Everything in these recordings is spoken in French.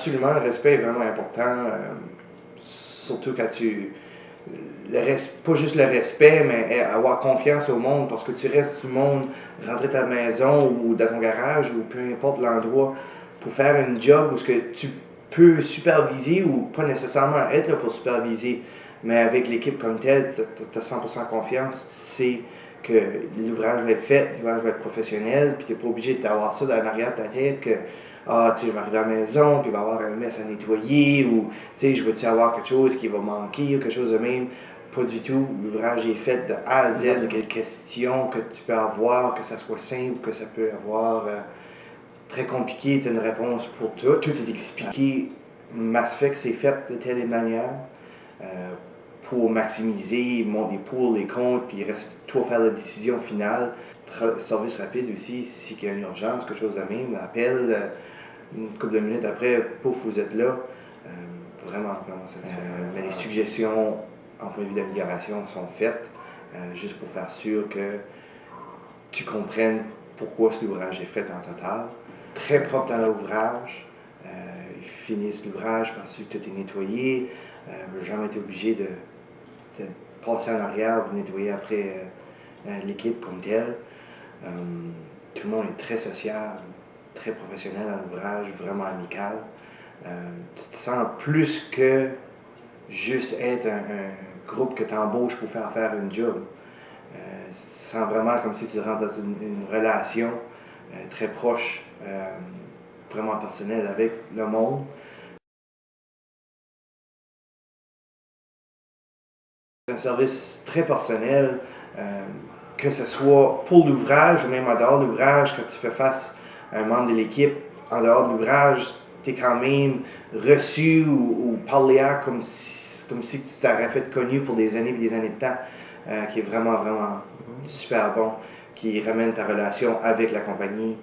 Absolument, le respect est vraiment important, surtout quand pas juste le respect, mais avoir confiance au monde, parce que tu restes du monde, rentrer à ta maison ou dans ton garage ou peu importe l'endroit pour faire une job où ce que tu peux superviser ou pas nécessairement être là pour superviser, mais avec l'équipe comme telle, tu as 100% confiance, tu sais que l'ouvrage va être fait, l'ouvrage va être professionnel, puis tu n'es pas obligé d'avoir ça dans l'arrière de ta tête que ah, tu sais, je vais arriver à la maison, puis il va y avoir un mess à nettoyer, ou, tu sais, je veux-tu avoir quelque chose qui va manquer, ou quelque chose de même. Pas du tout. L'ouvrage est fait de A à Z, de quelles questions que tu peux avoir, que ça soit simple, que ça peut avoir très compliqué, tu as une réponse pour tout. Tout est expliqué. Mass Effect, c'est fait de telle manière pour maximiser, monter pour les comptes, puis il reste toi faire la décision finale. Service rapide aussi, si il y a une urgence, quelque chose de même, appel, une couple de minutes après, pouf, vous êtes là. Vraiment satisfaisant. Mais les suggestions en point de vue d'amélioration sont faites, juste pour faire sûr que tu comprennes pourquoi cet ouvrage est fait en total. Très propre dans l'ouvrage. Ils finissent l'ouvrage parce que tout est nettoyé. Jamais été obligé de passer en arrière pour nettoyer après l'équipe comme telle. Tout le monde est très social, très professionnel dans l'ouvrage, vraiment amical. Tu te sens plus que juste être un groupe que tu embauches pour faire une job. Tu te sens vraiment comme si tu rentres dans une relation très proche, vraiment personnelle avec le monde. C'est un service très personnel, que ce soit pour l'ouvrage ou même en dehors de l'ouvrage, quand tu fais face à un membre de l'équipe, en dehors de l'ouvrage, tu es quand même reçu ou parlé à comme si tu t'aurais fait connu pour des années et des années de temps, qui est vraiment super bon, qui ramène ta relation avec la compagnie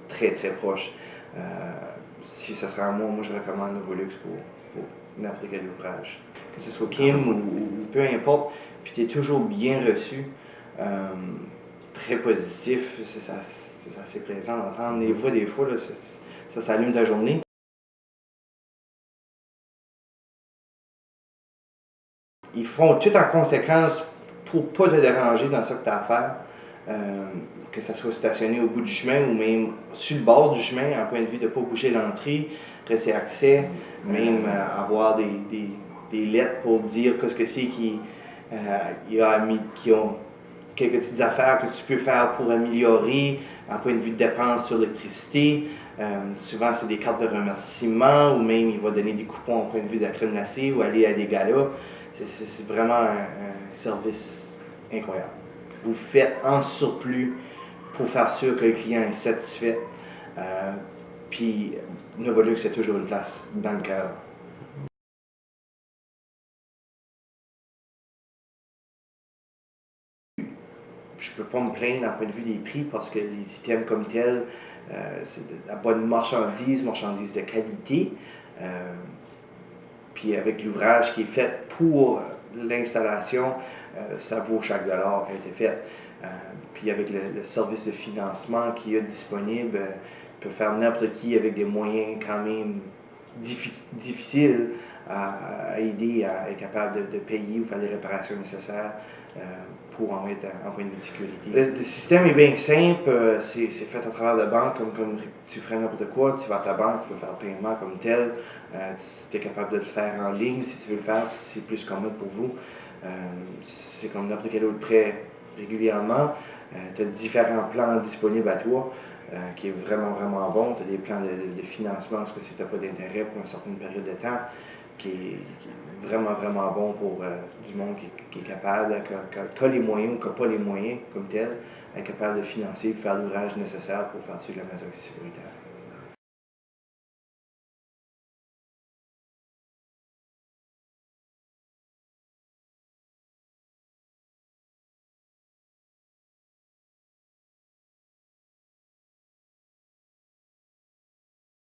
très proche. Si ça sera à moi, je recommande Novolux pour n'importe quel ouvrage. Que ce soit Kim ou peu importe, puis tu es toujours bien reçu, très positif, c'est assez plaisant d'entendre. Des fois là, ça s'allume ta journée. Ils font tout en conséquence pour ne pas te déranger dans ce que tu as à faire. Que ça soit stationné au bout du chemin ou même sur le bord du chemin, en point de vue de ne pas boucher l'entrée, rester accès, même avoir des lettres pour dire qu'est-ce que c'est qui ont quelques petites affaires que tu peux faire pour améliorer en point de vue de dépenses sur l'électricité. Souvent, c'est des cartes de remerciement ou même il va donner des coupons en point de vue de la crème glacée ou aller à des galas. C'est vraiment un service incroyable. Vous faites en surplus pour faire sûr que le client est satisfait. Puis Novolux a toujours une place dans le cœur. Je ne peux pas me plaindre d'un point de vue des prix parce que les items comme tels, c'est de la bonne marchandise de qualité. Puis avec l'ouvrage qui est fait pour l'installation, ça vaut chaque dollar qui a été fait. Puis avec le service de financement qui est disponible, peut faire n'importe qui avec des moyens quand même difficiles à aider à être capable de payer ou faire les réparations nécessaires pour en être en point de vue de sécurité. Le système est bien simple, c'est fait à travers la banque, comme tu ferais n'importe quoi, tu vas à ta banque, tu peux faire le paiement comme tel, tu es capable de le faire en ligne si tu veux le faire, c'est plus commode pour vous. C'est comme n'importe quel autre prêt régulièrement. Tu as différents plans disponibles à toi, qui est vraiment bon. Tu as des plans de financement parce que si tu n'as pas d'intérêt pour une certaine période de temps, qui est vraiment bon pour du monde qui est capable, qui a les moyens ou qui n'a pas les moyens comme tel, être capable de financer et faire l'ouvrage nécessaire pour faire suivre la mesure sécuritaire.